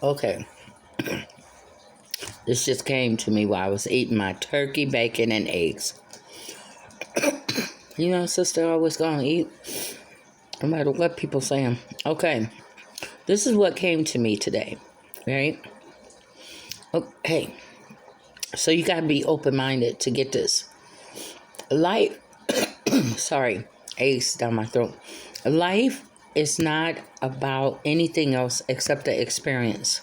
Okay, this just came to me while I was eating my turkey, bacon, and eggs. You know, sister, always gonna eat, no matter what people say. Okay, this is what came to me today, right? Okay, so you gotta be open-minded to get this. Life, sorry, eggs down my throat. Life is not about anything else except the experience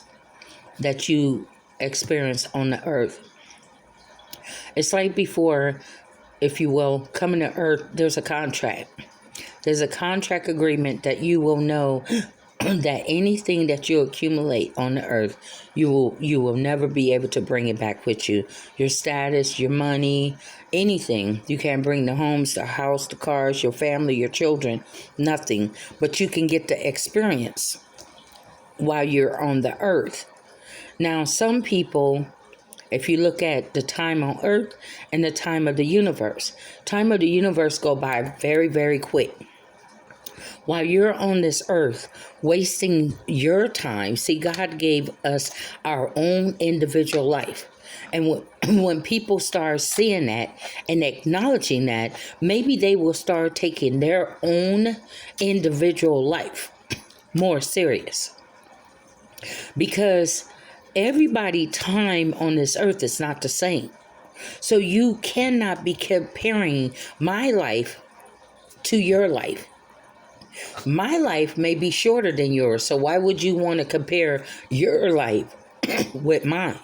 that you experience on the earth. It's like before, if you will, coming to earth, there's a contract. There's a contract agreement that you will know that anything that you accumulate on the earth, you will never be able to bring it back with you. Your status, your money, anything. You can't bring the homes, the house, the cars, your family, your children, nothing. But you can get the experience while you're on the earth. Now, some people, if you look at the time on earth and the time of the universe go by very, very quick. While you're on this earth, wasting your time, see, God gave us our own individual life. And when people start seeing that and acknowledging that, maybe they will start taking their own individual life more serious. Because everybody's time on this earth is not the same. So you cannot be comparing my life to your life. My life may be shorter than yours, so why would you want to compare your life with mine?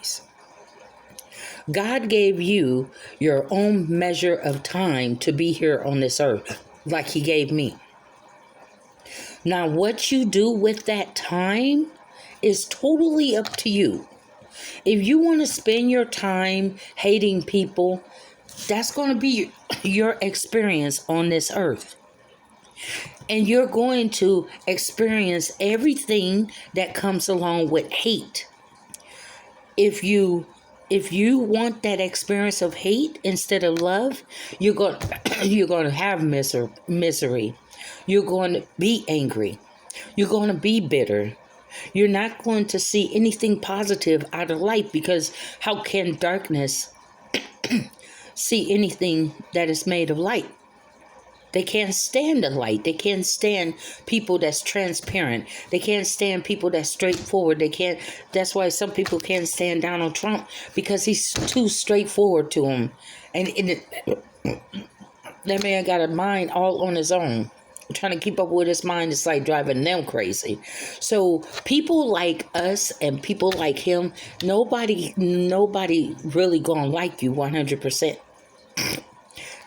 God gave you your own measure of time to be here on this earth, like He gave me. Now, what you do with that time is totally up to you. If you want to spend your time hating people, that's going to be your experience on this earth. And you're going to experience everything that comes along with hate. If you want that experience of hate instead of love, you're going to have misery. You're going to be angry. You're going to be bitter. You're not going to see anything positive out of life, because how can darkness see anything that is made of light? They can't stand the light. They can't stand people that's transparent. They can't stand people that's straightforward. That's why some people can't stand Donald Trump, because he's too straightforward to them. And that man got a mind all on his own. Trying to keep up with his mind is like driving them crazy. So people like us and people like him, nobody really gonna like you 100%.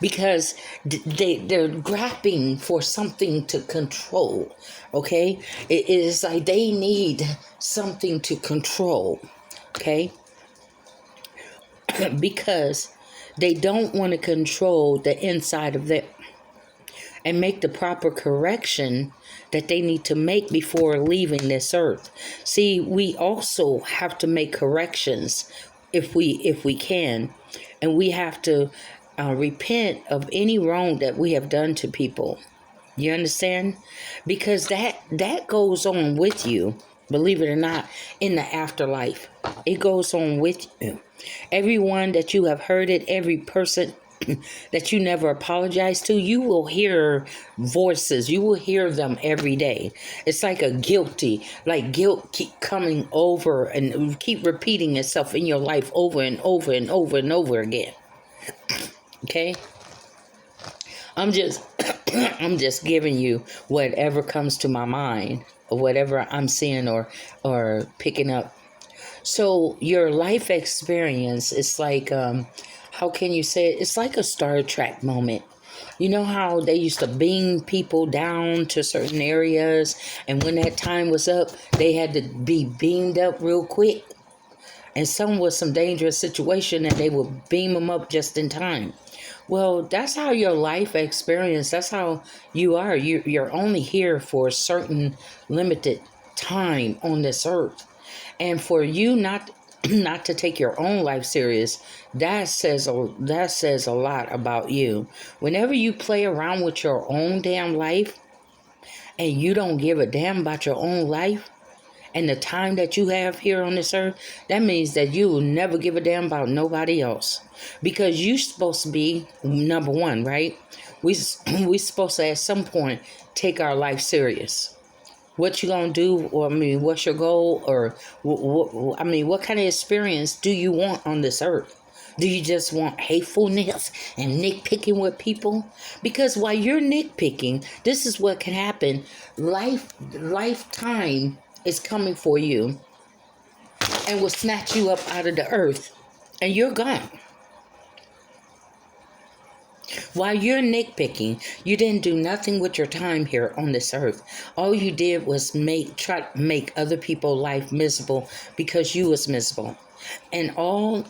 Because they're grasping for something to control, okay? It is like they need something to control, okay? Because they don't want to control the inside of them and make the proper correction that they need to make before leaving this earth. See, we also have to make corrections if we can, and we have to repent of any wrong that we have done to people. You understand? Because that goes on with you, believe it or not, in the afterlife. It goes on with you. Everyone that you have hurted, every person that you never apologize to, you will hear voices. You will hear them every day. It's like guilt keep coming over and keep repeating itself in your life over and over and over and over again. Okay? I'm just giving you whatever comes to my mind, or whatever I'm seeing or picking up. So your life experience is like, how can you say it? It's like a Star Trek moment. You know how they used to beam people down to certain areas, and when that time was up, they had to be beamed up real quick? And some was some dangerous situation, and they would beam them up just in time. Well, that's how your life experience, that's how you are. You're only here for a certain limited time on this earth. And for you not to take your own life serious, that says a lot about you. Whenever you play around with your own damn life and you don't give a damn about your own life, and the time that you have here on this earth, that means that you will never give a damn about nobody else. Because you're supposed to be number one, right? We supposed to at some point take our life serious. What you gonna do, or I mean, what's your goal, or what kind of experience do you want on this earth? Do you just want hatefulness and nitpicking with people? Because while you're nitpicking, this is what can happen. Lifetime is coming for you and will snatch you up out of the earth, and you're gone. While you're nitpicking, you didn't do nothing with your time here on this earth. All you did was try to make other people's life miserable because you was miserable. And all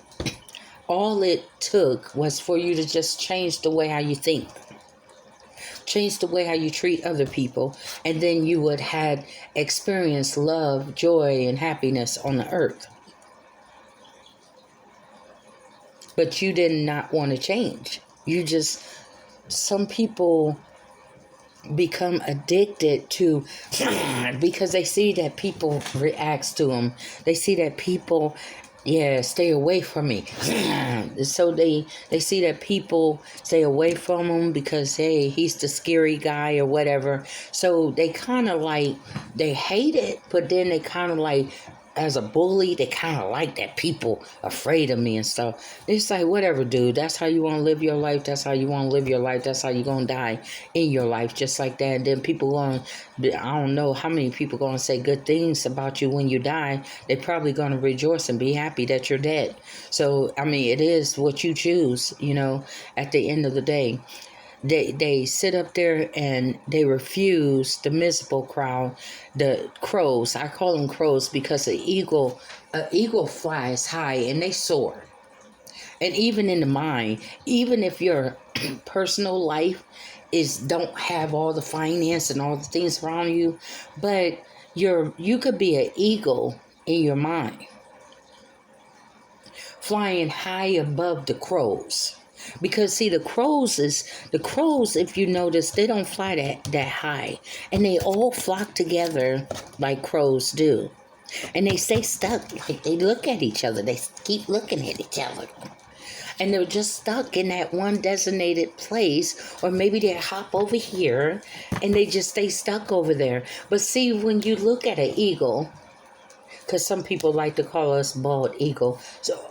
it took was for you to just change the way how you think. Change the way how you treat other people, and then you would have experienced love, joy, and happiness on the earth. But you did not want to change. Some people become addicted to because they see that people react to them. They see that people, stay away from me. So they see that people stay away from him because, hey, he's the scary guy or whatever. So they kind of like, they hate it, but then they kind of like, as a bully, they kind of like that people afraid of me and stuff. It's like, whatever, dude. That's how you want to live your life. That's how you want to live your life. That's how you're going to die in your life, just like that. And then people going, I don't know how many people going to say good things about you when you die. They're probably going to rejoice and be happy that you're dead. So, I mean, it is what you choose, at the end of the day. They sit up there and they refuse the miserable crowd, the crows. I call them crows because an eagle flies high and they soar. And even in the mind, even if your personal life don't have all the finance and all the things around you, but you could be an eagle in your mind, flying high above the crows. Because see, the crows, if you notice, they don't fly that high, and they all flock together like crows do, and they stay stuck. Like, they look at each other, they keep looking at each other, and they're just stuck in that one designated place, or maybe they hop over here and they just stay stuck over there. But see, when you look at an eagle, because some people like to call us bald eagle,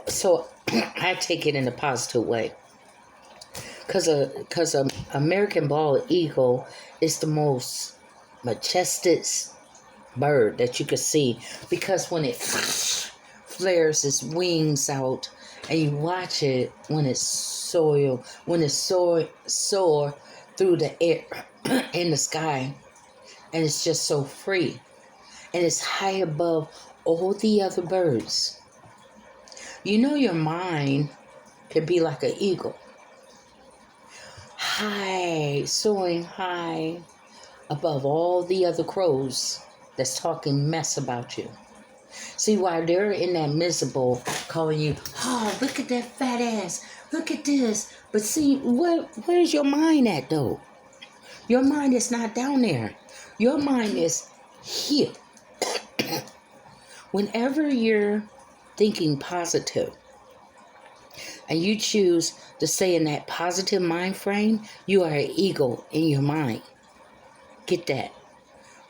so I take it in a positive way. Because a American bald eagle is the most majestic bird that you could see. Because when it flares its wings out, and you watch it when it soar through the air in the sky, and it's just so free, and it's high above all the other birds. Your mind can be like an eagle. High, soaring high above all the other crows that's talking mess about you. See, while they're in that miserable, calling you, oh, look at that fat ass, look at this. But see, where's your mind at, though? Your mind is not down there. Your mind is here. Whenever you're thinking positive, and you choose to stay in that positive mind frame, you are an eagle in your mind. Get that.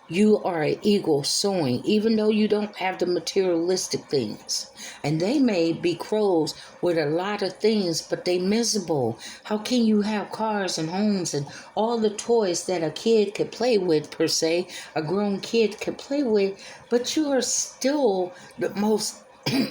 You are an eagle soaring, even though you don't have the materialistic things. And they may be crows with a lot of things, but they miserable. How can you have cars and homes and all the toys that a kid could play with, per se, a grown kid could play with, but you are still the most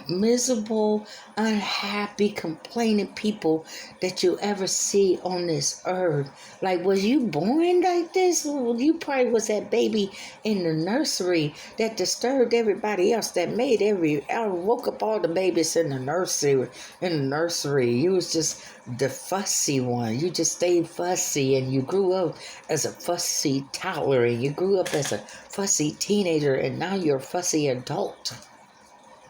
miserable, unhappy, complaining people that you ever see on this earth. Like, was you born like this? Well, you probably was that baby in the nursery that disturbed everybody else, that made woke up all the babies in the nursery. You was just the fussy one. You just stayed fussy, and you grew up as a fussy toddler, and you grew up as a fussy teenager, and now you're a fussy adult.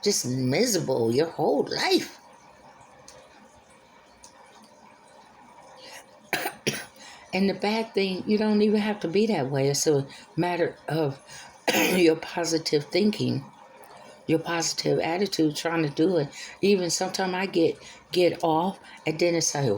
Just miserable your whole life. And the bad thing, you don't even have to be that way. It's a matter of your positive thinking, your positive attitude, trying to do it. Even sometimes I get off, and then it's like,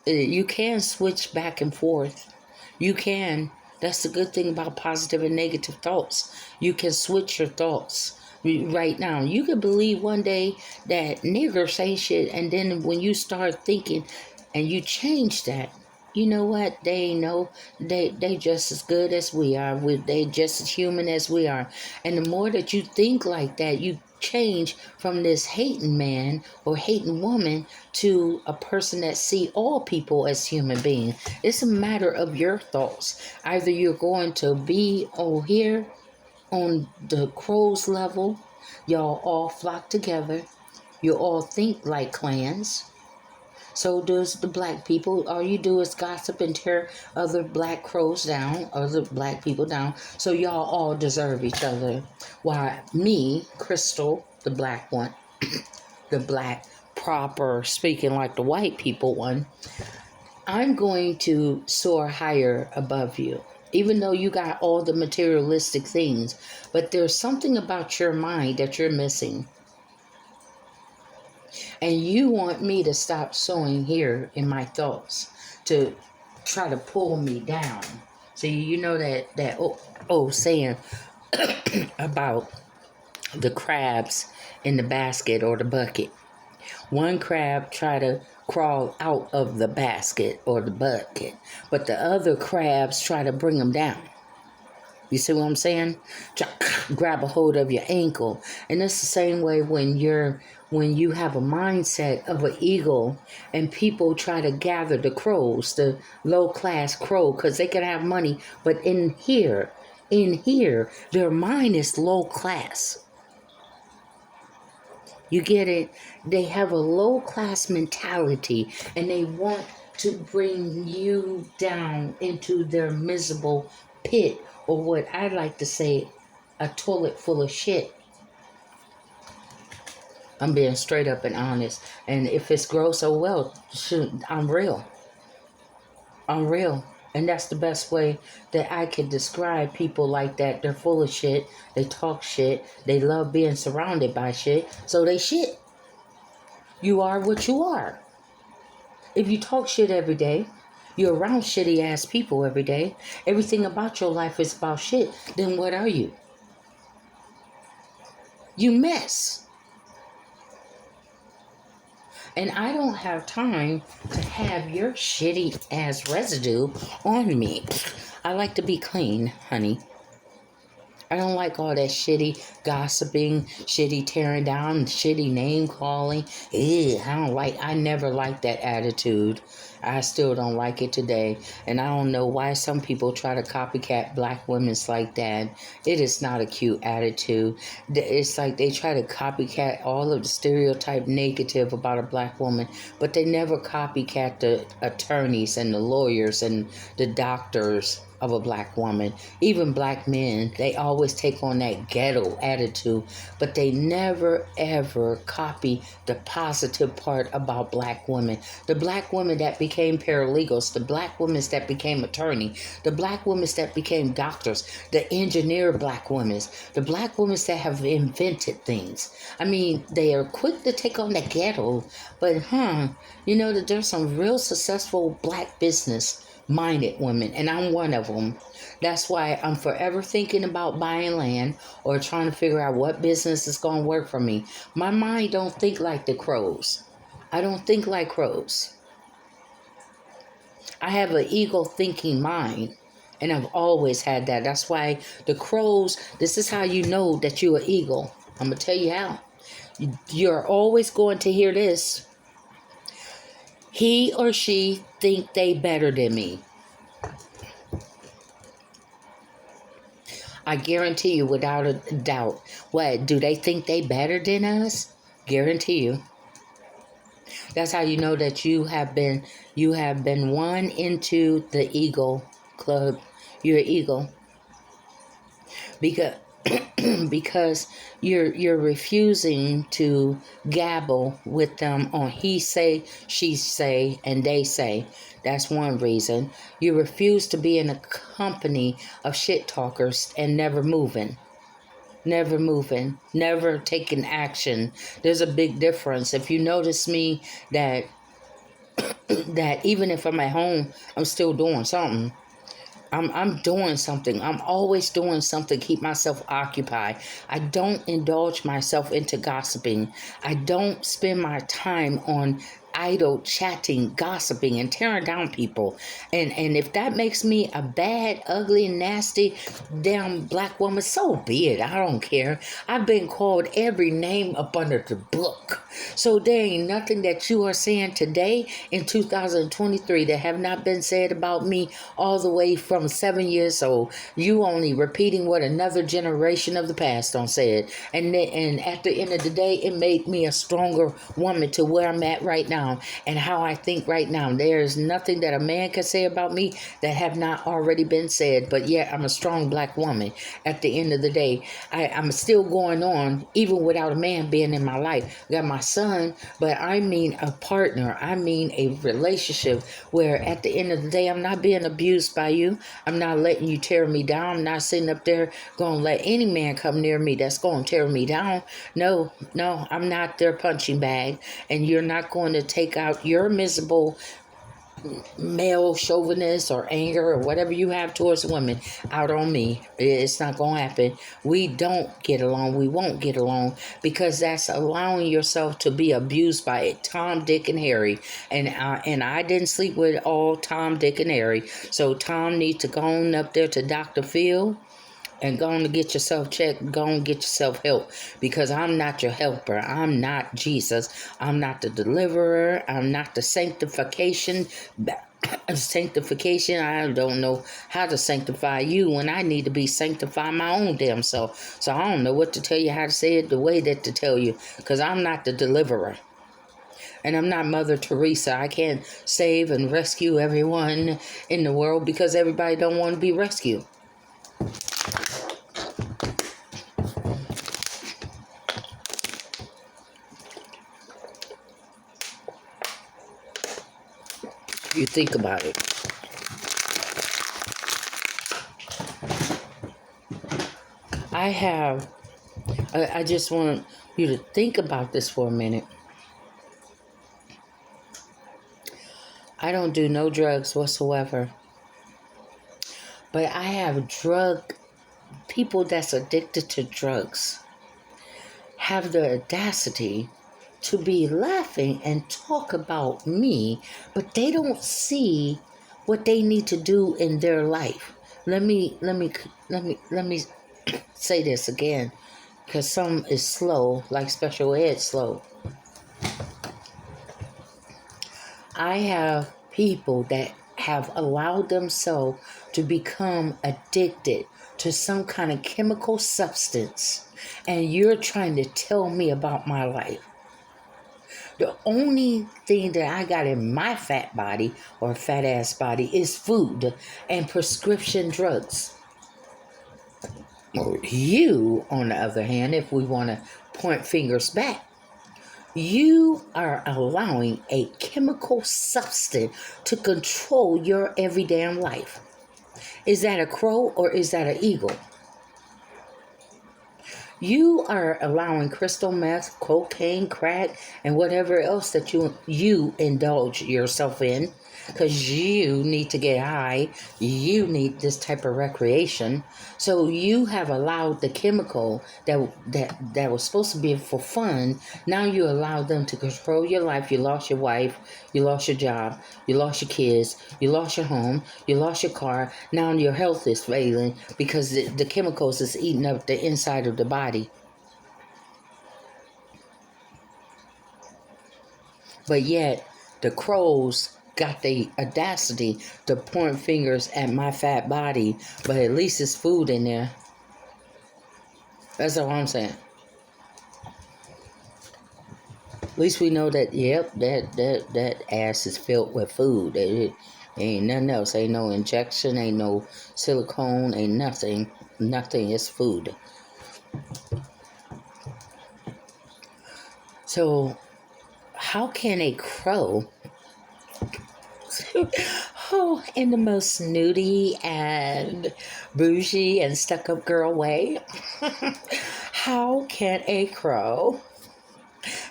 you can switch back and forth. You can. That's the good thing about positive and negative thoughts. You can switch your thoughts right now. You could believe one day that niggers ain't shit, and then when you start thinking and you change that, you know what? They know they just as good as we are. They just as human as we are. And the more that you think like that, you change from this hating man or hating woman to a person that see all people as human beings. It's a matter of your thoughts. Either you're going to be over here on the crow's level, y'all all flock together, you all think like clans. So does the black people. All you do is gossip and tear other black crows down, other black people down. So y'all all deserve each other. While me, Crystal, the black one, the black proper speaking like the white people one, I'm going to soar higher above you. Even though you got all the materialistic things, but there's something about your mind that you're missing. And you want me to stop sowing here in my thoughts to try to pull me down. So you know that saying about the crabs in the basket or the bucket. One crab try to crawl out of the basket or the bucket, but the other crabs try to bring them down. You see what I'm saying? Grab a hold of your ankle. And it's the same way when you have a mindset of an eagle and people try to gather the crows, the low class crow, because they can have money, but in here, their mind is low class. You get it? They have a low class mentality and they want to bring you down into their miserable pit, or what I like to say, a toilet full of shit. I'm being straight up and honest. And if it's gross, oh well, I'm real. I'm real. And that's the best way that I can describe people like that. They're full of shit. They talk shit. They love being surrounded by shit. So they shit. You are what you are. If you talk shit every day, you're around shitty ass people every day, everything about your life is about shit, then what are you? You mess. And I don't have time to have your shitty ass residue on me. I like to be clean, honey. I don't like all that shitty gossiping, shitty tearing down, shitty name calling. I never liked that attitude. I still don't like it today. And I don't know why some people try to copycat black women's like that. It is not a cute attitude. It's like they try to copycat all of the stereotype negative about a black woman, but they never copycat the attorneys and the lawyers and the doctors of a black woman. Even black men, they always take on that ghetto attitude, but they never ever copy the positive part about black women. The black women that became paralegals, the black women that became attorney, the black women that became doctors, the engineer black women, the black women that have invented things. I mean, they are quick to take on the ghetto, but you know that there's some real successful black business minded women, and I'm one of them. That's why I'm forever thinking about buying land or trying to figure out what business is going to work for me. My mind don't think like the crows. I don't think like crows. I have an eagle thinking mind, and I've always had that. That's why the crows, this is how you know that you're an eagle. I'm going to tell you how. You're always going to hear this. He or she think they better than me. I guarantee you without a doubt. What, do they think they better than us? Guarantee you. That's how you know that you have been won into the eagle club. You're an eagle. because you're refusing to gabble with them on he say, she say, and they say. That's one reason. You refuse to be in a company of shit talkers and never moving. Never moving, never taking action. There's a big difference. If you notice me that that even if I'm at home, I'm still doing something. I'm doing something. I'm always doing something. Keep myself occupied. I don't indulge myself into gossiping. I don't spend my time on idle chatting, gossiping, and tearing down people. And if that makes me a bad, ugly, nasty, damn black woman, so be it. I don't care. I've been called every name up under the book. So there ain't nothing that you are saying today in 2023 that have not been said about me all the way from 7 years old. You only repeating what another generation of the past don't said. And at the end of the day, it made me a stronger woman to where I'm at right now and how I think right now. There is nothing that a man can say about me that have not already been said. But yet I'm a strong black woman. At the end of the day, I'm still going on even without a man being in my life. I got my son, but I mean a partner. I mean a relationship where at the end of the day, I'm not being abused by you. I'm not letting you tear me down. I'm not sitting up there going to let any man come near me that's going to tear me down. No, I'm not their punching bag. And you're not going to take out your miserable male chauvinist or anger or whatever you have towards women out on me. It's not going to happen. We don't get along. We won't get along because that's allowing yourself to be abused by Tom, Dick, and Harry. And I didn't sleep with all Tom, Dick, and Harry. So Tom needs to go on up there to Dr. Phil and go on to get yourself checked. Go on, get yourself help, because I'm not your helper. I'm not Jesus. I'm not the deliverer. I'm not the sanctification. I don't know how to sanctify you when I need to be sanctifying my own damn self. So I don't know what to tell you, how to say it the way that to tell you, because I'm not the deliverer. And I'm not Mother Teresa. I can't save and rescue everyone in the world because everybody don't want to be rescued. You think about it. I just want you to think about this for a minute. I don't do no drugs whatsoever. But I have people that's addicted to drugs have the audacity to be laughing and talk about me, but they don't see what they need to do in their life. Let me say this again, because some is slow, like special ed slow. I have people that have allowed themselves to become addicted to some kind of chemical substance, and you're trying to tell me about my life. The only thing that I got in my fat body or fat ass body is food and prescription drugs. You, on the other hand, if we want to point fingers back, you are allowing a chemical substance to control your every damn life. Is that a crow or is that an eagle? You are allowing crystal meth, cocaine, crack, and whatever else that you indulge yourself in, because you need to get high. You need this type of recreation. So you have allowed the chemical that was supposed to be for fun. Now you allow them to control your life. You lost your wife. You lost your job. You lost your kids. You lost your home. You lost your car. Now your health is failing because the chemicals is eating up the inside of the body. But yet, the crows got the audacity to point fingers at my fat body, but at least it's food in there. That's all I'm saying. At least we know that, yep, that ass is filled with food. It ain't nothing else. Ain't no injection, ain't no silicone, ain't nothing. Nothing is food. So, how can a crow, oh, in the most snooty and bougie and stuck up girl way, how can a crow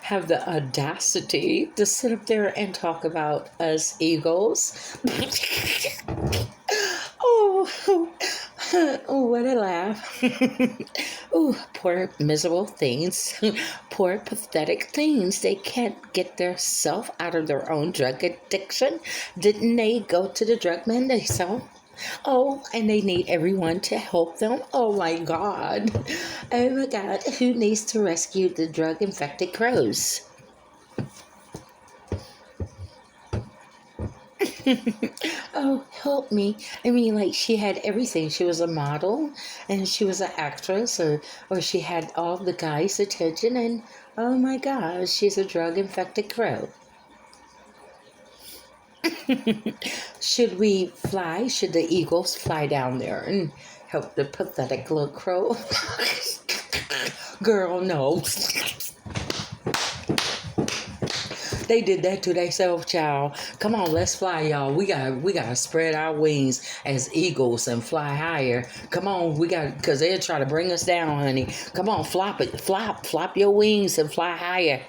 have the audacity to sit up there and talk about us eagles? Oh, oh, what a laugh. Oh, poor miserable things. Poor pathetic things. They can't get their self out of their own drug addiction. Didn't they go to the drug man themselves? Oh, and they need everyone to help them. Oh my God. Oh my God. Who needs to rescue the drug infected crows? Oh, help me. I mean, like, she had everything. She was a model and she was an actress, or she had all the guys' attention, and oh my gosh, she's a drug infected crow. Should we fly? Should the eagles fly down there and help the pathetic little crow? Girl, no. They did that to themselves, child. Come on, let's fly, y'all. We gotta spread our wings as eagles and fly higher. Come on, cause they'll try to bring us down, honey. Come on, flop your wings and fly higher.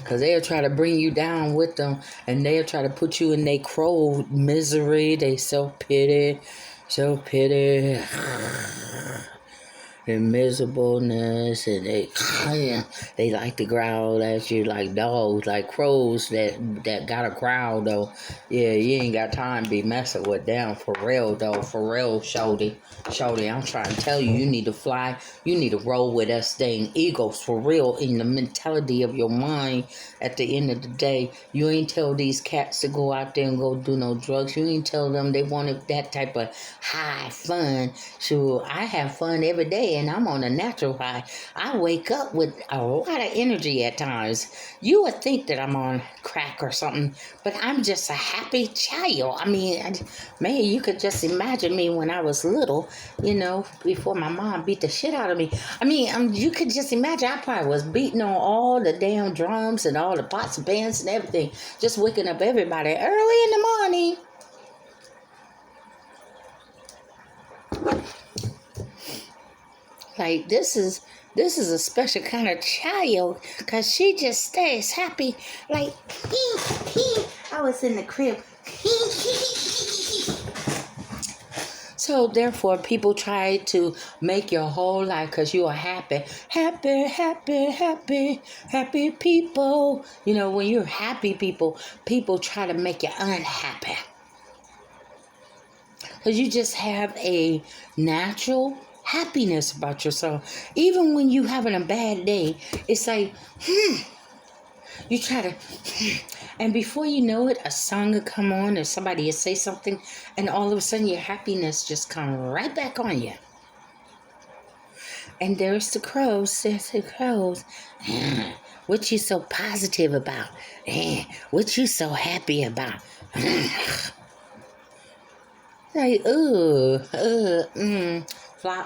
Cause they'll try to bring you down with them, and they'll try to put you in their crow misery, they self-pity. And miserableness, and they like to growl at you like dogs, like crows that got a growl though. Yeah, you ain't got time to be messing with them for real though, for real, shorty. I'm trying to tell you, you need to fly, you need to roll with us dang eagles for real in the mentality of your mind. At the end of the day, you ain't tell these cats to go out there and go do no drugs. You ain't tell them they wanted that type of high fun. So I have fun every day and I'm on a natural high. I wake up with a lot of energy at times. You would think that I'm on crack or something, but I'm just a happy child. I mean, man, you could just imagine me when I was little, before my mom beat the shit out of me. I mean, you could just imagine I probably was beating on all the damn drums and all the pots and pans and everything, just waking up everybody early in the morning. Like, this is a special kind of child, because she just stays happy. Like, I was in the crib. So therefore, people try to make your whole life, because you are happy people. When you're happy people try to make you unhappy. Because you just have a natural happiness about yourself. Even when you having a bad day, it's like, you try to, and before you know it, a song will come on or somebody will say something, and all of a sudden your happiness just come right back on you. And there's the crows. What you so positive about? What you so happy about? Like,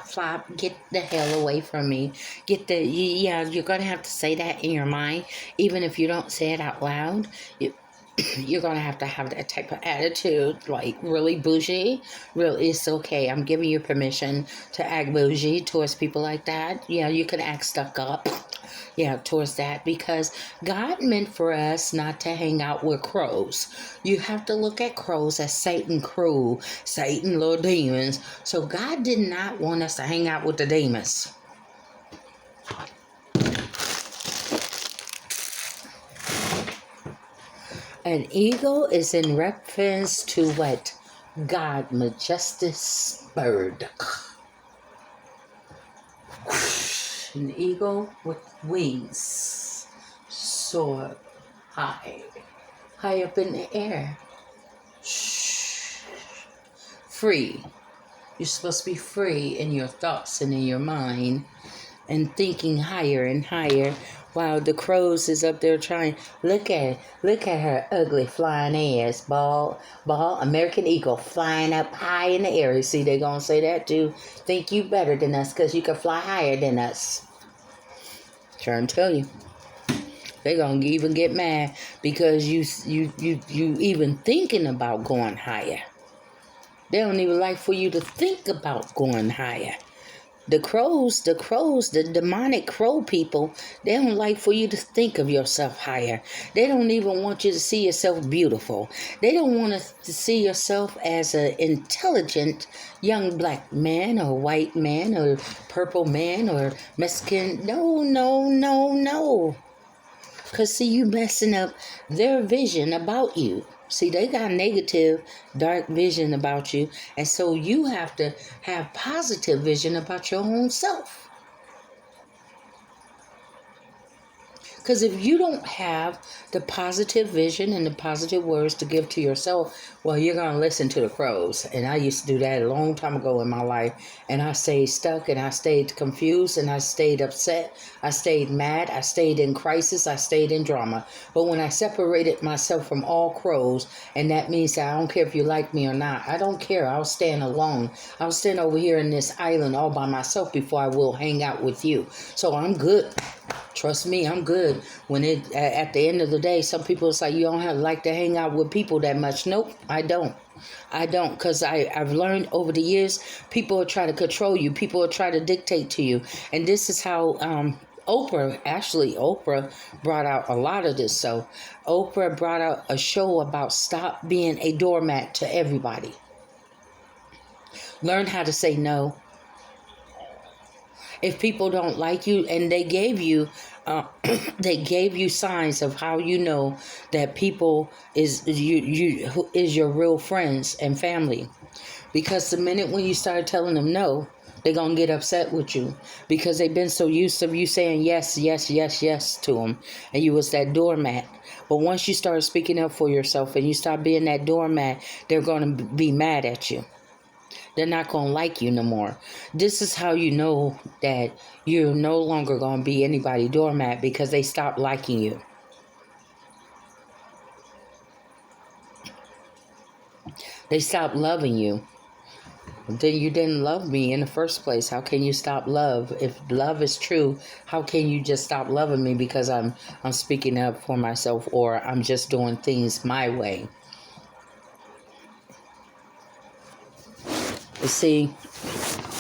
flop, get the hell away from me. You're going to have to say that in your mind. Even if you don't say it out loud, you're going to have that type of attitude, like really bougie. Really, it's okay. I'm giving you permission to act bougie towards people like that. Yeah, you can act stuck up. Yeah, towards that, because God meant for us not to hang out with crows. You have to look at crows as Satan crew, Satan little demons. So God did not want us to hang out with the demons. An eagle is in reference to what? God, majestic bird. An eagle with wings soar high up in the air. Free. You're supposed to be free in your thoughts and in your mind, and thinking higher and higher While the crows is up there trying, look at her ugly flying ass, ball, American eagle flying up high in the air. You see, they gonna say that too. Think you better than us because you can fly higher than us. Trying to tell you. They gonna even get mad because you even thinking about going higher. They don't even like for you to think about going higher. The crows, the demonic crow people, they don't like for you to think of yourself higher. They don't even want you to see yourself beautiful. They don't want to see yourself as an intelligent young black man or white man or purple man or Mexican. No. Because, see, you messing up their vision about you. See, they got negative, dark vision about you. And so you have to have positive vision about your own self. Because if you don't have the positive vision and the positive words to give to yourself, well, you're going to listen to the crows. And I used to do that a long time ago in my life. And I stayed stuck and I stayed confused and I stayed upset. I stayed mad. I stayed in crisis. I stayed in drama. But when I separated myself from all crows, and that means that I don't care if you like me or not. I don't care. I'll stand alone. I'll stand over here in this island all by myself before I will hang out with you. So I'm good. Trust me, I'm good. When at the end of the day, some people say you don't have like to hang out with people that much. Nope, I don't. Because I've learned over the years, people will try to control you. People will try to dictate to you. And this is how Oprah brought out a lot of this. So Oprah brought out a show about stop being a doormat to everybody. Learn how to say no. If people don't like you, and they gave you signs of how you know that people is your real friends and family, because the minute when you start telling them no, they're gonna get upset with you because they've been so used to you saying yes to them, and you was that doormat. But once you start speaking up for yourself and you start being that doormat, they're gonna be mad at you. They're not going to like you no more. This is how you know that you're no longer going to be anybody doormat, because they stop liking you. They stop loving you. Then you didn't love me in the first place. How can you stop love? If love is true, how can you just stop loving me because I'm speaking up for myself, or I'm just doing things my way? See,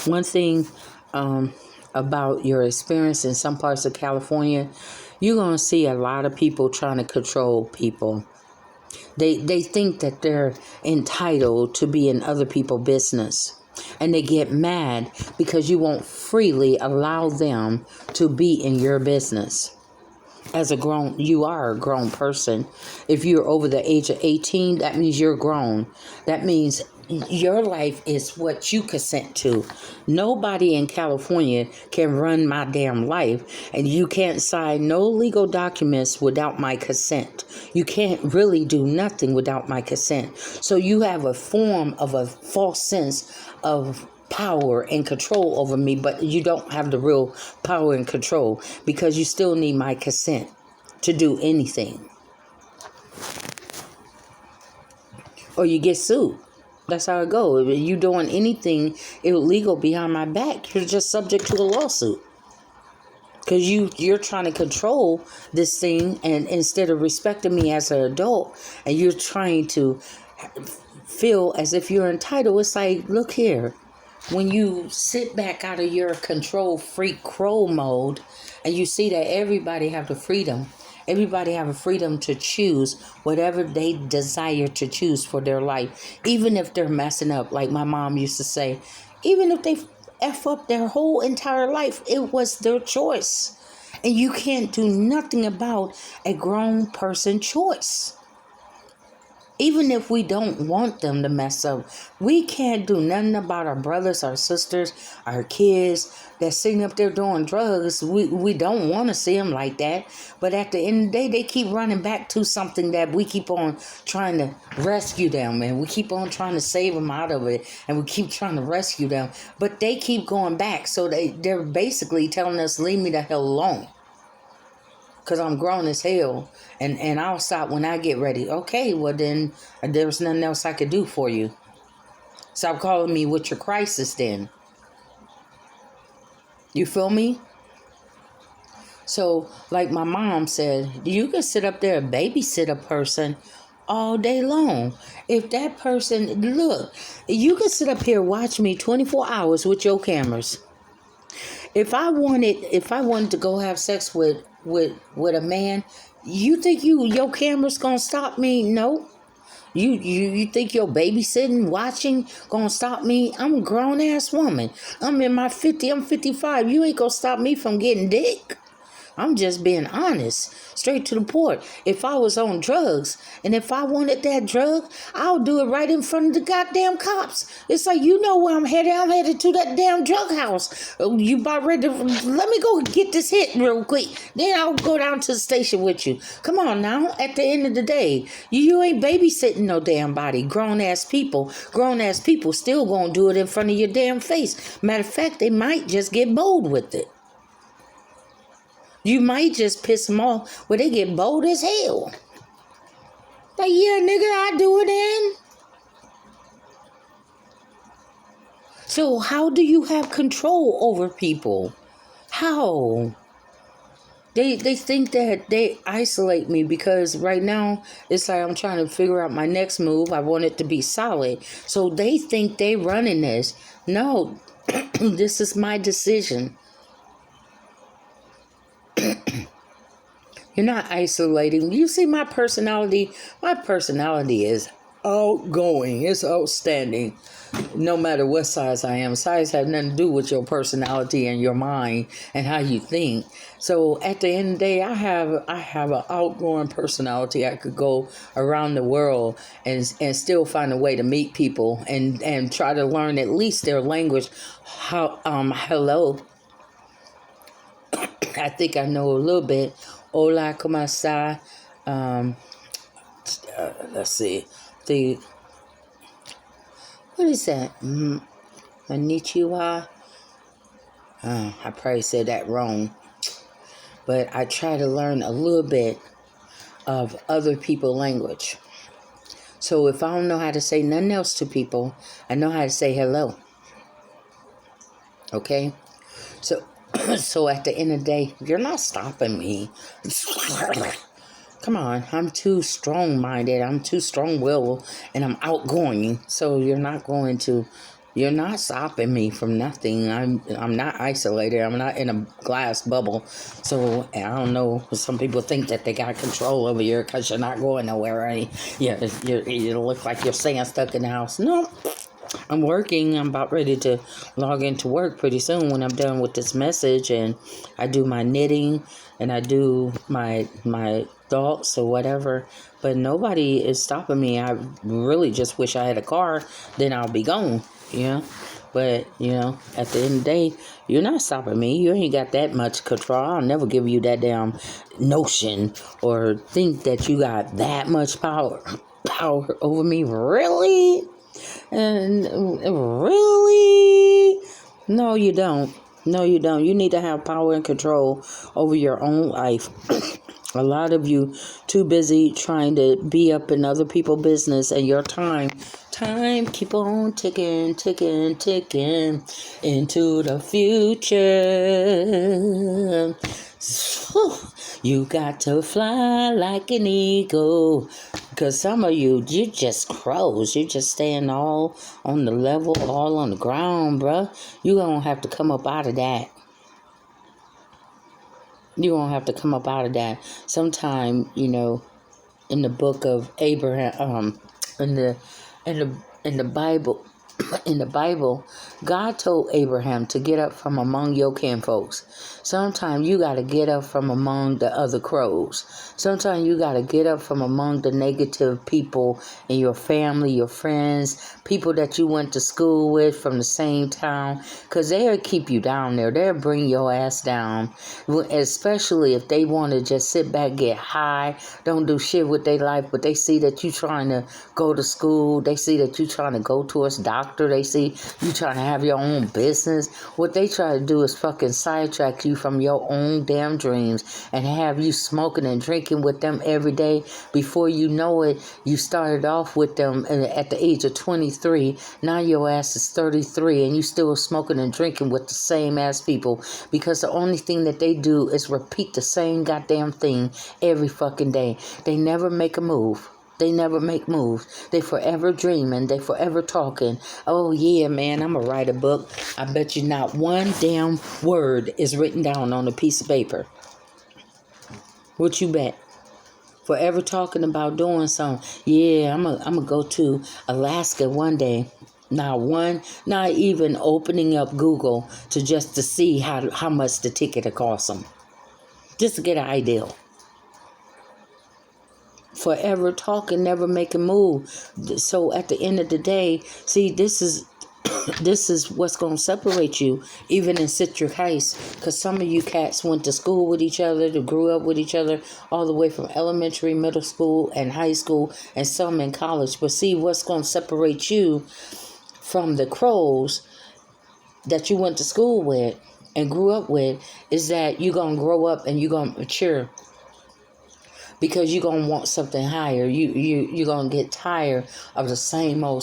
one thing about your experience in some parts of California, you're going to see a lot of people trying to control people. They think that they're entitled to be in other people's business. And they get mad because you won't freely allow them to be in your business. You are a grown person. If you're over the age of 18, that means you're grown. That means your life is what you consent to. Nobody in California can run my damn life, and you can't sign no legal documents without my consent. You can't really do nothing without my consent. So you have a form of a false sense of power and control over me, but you don't have the real power and control because you still need my consent to do anything. Or you get sued. That's how it goes. If you doing anything illegal behind my back, you're just subject to a lawsuit. Because you're trying to control this thing, and instead of respecting me as an adult, and you're trying to feel as if you're entitled. It's like, look here. When you sit back out of your control freak crow mode and you see that everybody have the freedom, everybody have a freedom to choose whatever they desire to choose for their life, even if they're messing up, like my mom used to say, even if they F up their whole entire life, it was their choice. And you can't do nothing about a grown person choice. Even if we don't want them to mess up, we can't do nothing about our brothers, our sisters, our kids that's sitting up there doing drugs. We don't want to see them like that. But at the end of the day, they keep running back to something that we keep on trying to rescue them. And we keep on trying to save them out of it. And we keep trying to rescue them. But they keep going back. So they're basically telling us, leave me the hell alone. because I'm grown as hell, and I'll stop when I get ready. Okay, well then there's nothing else I could do for you. Stop calling me with your crisis then. You feel me? So, like my mom said, you can sit up there and babysit a person all day long. If that person, look, you can sit up here watch me 24 hours with your cameras. If I wanted to go have sex with a man, you think your camera's gonna stop me? No. You think your babysitting, watching, gonna stop me? I'm a grown ass woman. I'm in my 50. I'm 55. You ain't gonna stop me from getting dick. I'm just being honest, straight to the point. If I was on drugs, and if I wanted that drug, I'll do it right in front of the goddamn cops. It's like, you know where I'm headed. I'm headed to that damn drug house. You about ready to, let me go get this hit real quick. Then I'll go down to the station with you. Come on now, at the end of the day, you ain't babysitting no damn body. Grown-ass people still gonna do it in front of your damn face. Matter of fact, they might just get bold with it. You might just piss them off where they get bold as hell. Like, yeah, nigga, I do it in. So how do you have control over people? How? They think that they isolate me because right now it's like I'm trying to figure out my next move. I want it to be solid. So they think they running this. No, this is my decision. You're not isolating. You see my personality? My personality is outgoing. It's outstanding. No matter what size I am. Size has nothing to do with your personality and your mind and how you think. So at the end of the day, I have an outgoing personality. I could go around the world and still find a way to meet people and try to learn at least their language. Hello. I think I know a little bit. Hola, ¿cómo está? Let's see. What is that? Konnichiwa? I probably said that wrong. But I try to learn a little bit of other people's language. So if I don't know how to say nothing else to people, I know how to say hello. Okay? So at the end of the day, you're not stopping me. Come on, I'm too strong-minded, I'm too strong-willed, and I'm outgoing. So you're not stopping me from nothing. I'm not isolated. I'm not in a glass bubble. So I don't know. Some people think that they got control over you because you're not going nowhere. Right? You look like you're staying stuck in the house. No. I'm working. I'm about ready to log into work pretty soon when I'm done with this message, and I do my knitting and I do my thoughts or whatever, but nobody is stopping me. I really just wish I had a car, then I'll be gone, but at the end of the day, you're not stopping me. You ain't got that much control. I'll never give you that damn notion or think that you got that much power over me. Really? And really? No, you don't. No, you don't. You need to have power and control over your own life. A lot of you too busy trying to be up in other people's business, and your time keep on ticking into the future. You got to fly like an eagle. Because some of you just crows. You just staying all on the level, all on the ground, bruh. You gonna have to come up out of that. You're going to have to come up out of that. Sometime, in the book of Abraham, in the Bible, God told Abraham to get up from among your kinfolks. Sometimes you got to get up from among the other crows. Sometimes you got to get up from among the negative people in your family, your friends, people that you went to school with from the same town, because they'll keep you down there. They'll bring your ass down, especially if they want to just sit back, get high, don't do shit with their life, but they see that you trying to go to school. They see that you trying to go to a doctor doctor. They see you trying to have your own business. What they try to do is fucking sidetrack you from your own damn dreams and have you smoking and drinking with them every day. Before you know it, you started off with them at the age of 23. Now your ass is 33 and you still smoking and drinking with the same ass people, because the only thing that they do is repeat the same goddamn thing every fucking day. They never make a move. They never make moves. They forever dreaming. They forever talking. Oh, yeah, man, I'm going to write a book. I bet you not one damn word is written down on a piece of paper. What you bet? Forever talking about doing something. Yeah, I'm gonna go to Alaska one day. Not even opening up Google to see how much the ticket will cost them. Just to get an idea. Forever talking, never make a move. So at the end of the day, see, this is what's going to separate you, even in Citrus Heights, because some of you cats went to school with each other, they grew up with each other, all the way from elementary, middle school, and high school, and some in college. But see, what's going to separate you from the crows that you went to school with and grew up with is that you're going to grow up and you're going to mature. Because you're going to want something higher. You're going to get tired of the same old.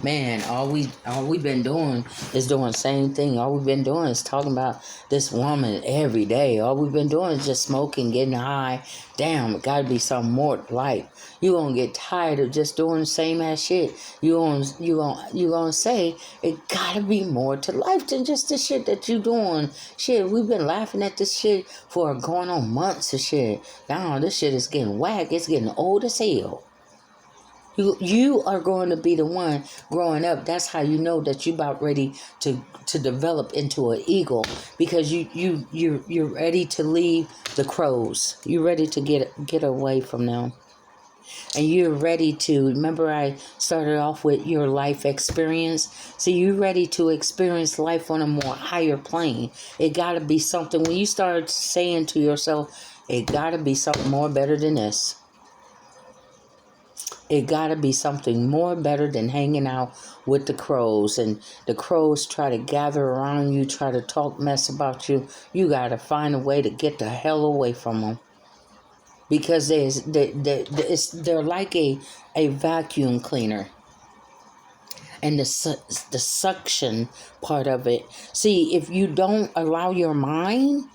Man, all we been doing is doing the same thing. All we've been doing is talking about this woman every day. All we've been doing is just smoking, getting high. Damn, it got to be something more to life. You're going to get tired of just doing the same ass shit. You're gonna say, it got to be more to life than just the shit that you doing. Shit, we've been laughing at this shit for going on months of shit. Now this shit is getting whack. It's getting old as hell. You are going to be the one growing up. That's how you know that you're about ready to develop into an eagle, because you're ready to leave the crows. You're ready to get away from them. And you're ready to, remember I started off with your life experience? So you're ready to experience life on a more higher plane. It got to be something, when you start saying to yourself, it got to be something more better than this. It got to be something more better than hanging out with the crows. And the crows try to gather around you, try to talk mess about you. You got to find a way to get the hell away from them. Because they're like a vacuum cleaner. And the suction part of it. See, if you don't allow your mind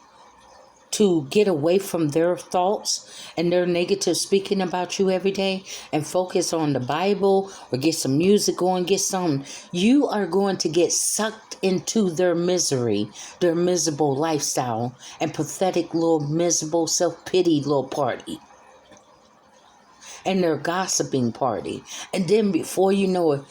to get away from their thoughts and their negative speaking about you every day and focus on the Bible or get some music going, get something, you are going to get sucked into their misery, their miserable lifestyle and pathetic little miserable self-pity little party and their gossiping party. And then before you know it,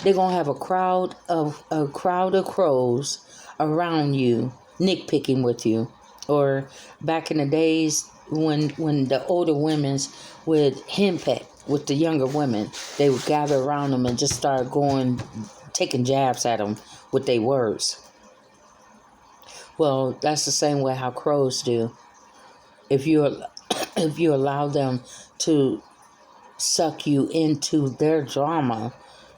they're going to have a crowd of crows around you, nitpicking with you. Or back in the days when the older women's would henpeck with the younger women, they would gather around them and just start taking jabs at them with their words. Well, that's the same way how crows do. If you allow them to suck you into their drama,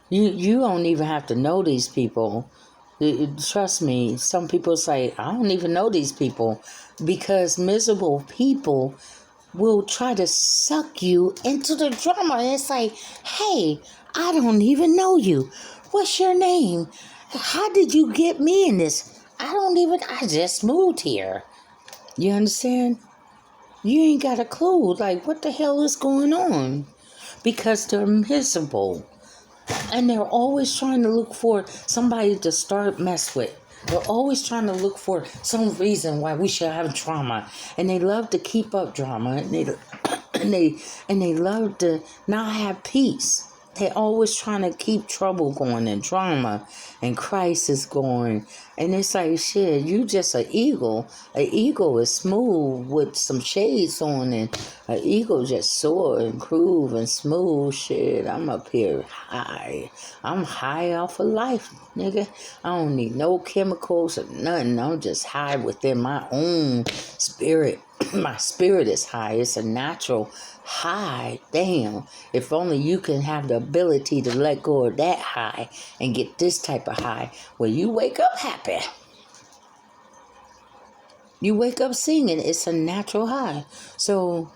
you don't even have to know these people. Trust me, some people say, I don't even know these people, because miserable people will try to suck you into the drama. And it's like, hey, I don't even know you. What's your name? How did you get me in this? I just moved here. You understand? You ain't got a clue. Like, what the hell is going on? Because they're miserable. And they're always trying to look for somebody to start mess with. They're always trying to look for some reason why we should have drama. And they love to keep up drama. And they love to not have peace. They're always trying to keep trouble going and drama and crisis going. And it's like, shit, you just an eagle. An eagle is smooth with some shades on, and an eagle just soar and groove and smooth. Shit, I'm up here high. I'm high off of life, nigga. I don't need no chemicals or nothing. I'm just high within my own spirit. My spirit is high. It's a natural high. Damn. If only you can have the ability to let go of that high and get this type of high where you wake up happy. You wake up singing. It's a natural high. So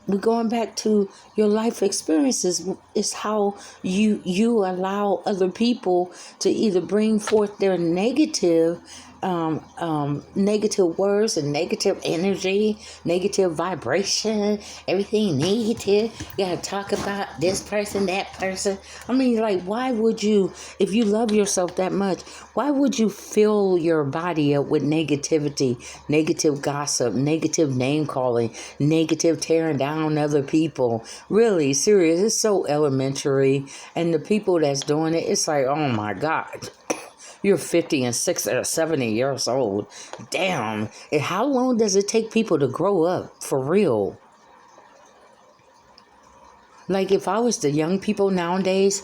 we're going back to your life experiences. Is how you allow other people to either bring forth their negative negative words and negative energy, negative vibration, everything negative. You gotta talk about this person, that person. I mean, like, why would you, if you love yourself that much, why would you fill your body up with negativity, negative gossip, negative name calling, negative tearing down other people? Really, serious. It's so elementary. And the people that's doing it, it's like, oh my God. You're 50 and 60 or 70 years old. Damn. And how long does it take people to grow up? For real. Like, if I was the young people nowadays,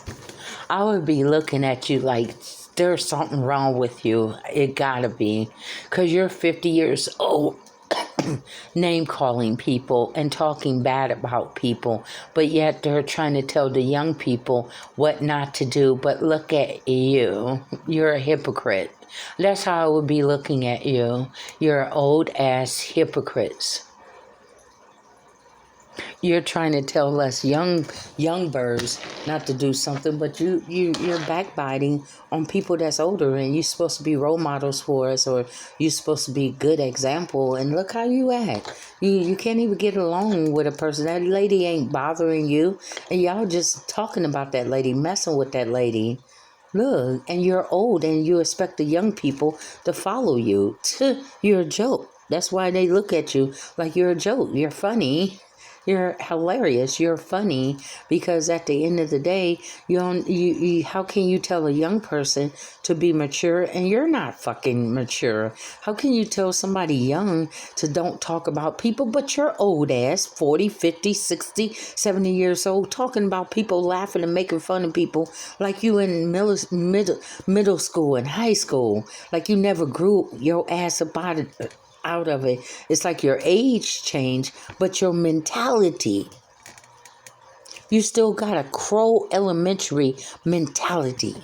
I would be looking at you like there's something wrong with you. It gotta be. Because you're 50 years old. Name calling people and talking bad about people, but yet they're trying to tell the young people what not to do. But look at you. You're a hypocrite. That's how I would be looking at you. You're old ass hypocrites. You're trying to tell us young birds not to do something, but you're backbiting on people that's older, and you're supposed to be role models for us, or you're supposed to be a good example. And look how you act. You can't even get along with a person. That lady ain't bothering you, and y'all just talking about that lady, messing with that lady. Look, and you're old, and you expect the young people to follow you. You're a joke. That's why they look at you like you're a joke. You're funny. You're hilarious. You're funny, because at the end of the day, you how can you tell a young person to be mature and you're not fucking mature? How can you tell somebody young to don't talk about people, but you're old ass, 40, 50, 60, 70 years old, talking about people, laughing and making fun of people like you in middle school and high school, like you never grew your ass about it. Out of it. It's like your age changed, but your mentality, you still got a crow elementary mentality.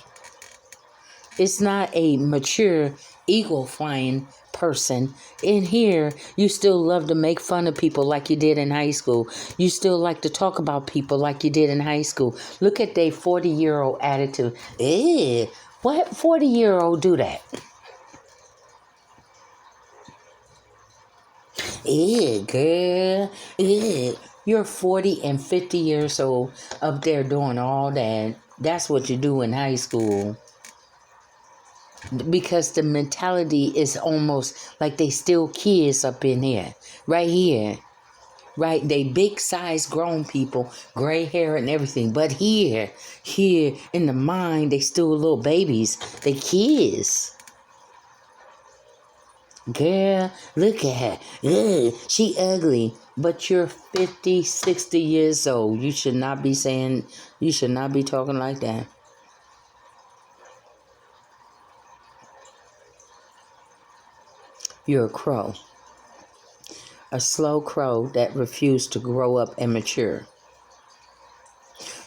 It's not a mature eagle flying person. In here, you still love to make fun of people like you did in high school. You still like to talk about people like you did in high school. Look at their 40-year-old attitude. What 40-year-old do that? Girl. You're 40 and 50 years old up there doing all that. That's what you do in high school. Because the mentality is almost like they still kids up in here. Right here. Right? They big size grown people, gray hair and everything. But here in the mind, they still little babies. They kids. Girl, look at her. Ugh, she ugly. But you're 50, 60 years old. You should not be talking like that. You're a crow. A slow crow that refused to grow up and mature.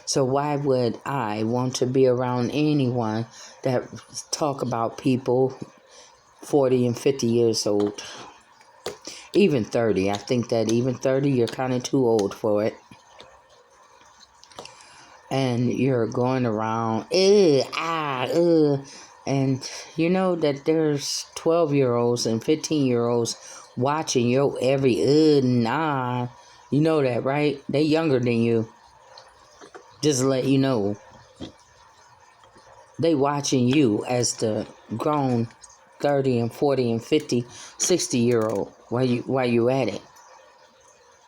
So why would I want to be around anyone that talk about people 40 and 50 years old? Even 30. I think that even 30, you're kind of too old for it. And you're going around, and you know that there's 12-year-olds and 15-year-olds watching your every, nah. You know that, right? They younger than you. Just to let you know. They watching you as the grown 30 and 40 and 50, 60-year-old while you at it.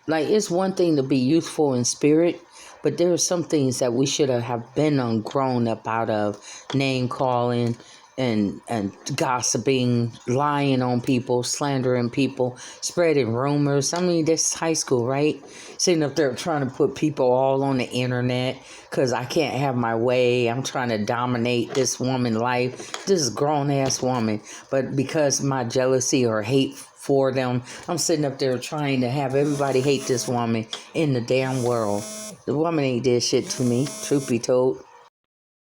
Like, it's one thing to be youthful in spirit, but there are some things that we should have been grown up out of. Name calling, and gossiping, lying on people, slandering people, spreading rumors. I mean, this is high school, right? Sitting up there trying to put people all on the internet because I can't have my way. I'm trying to dominate this woman's life, this grown ass woman. But because my jealousy or hate for them, I'm sitting up there trying to have everybody hate this woman in the damn world. The woman ain't did shit to me, truth be told.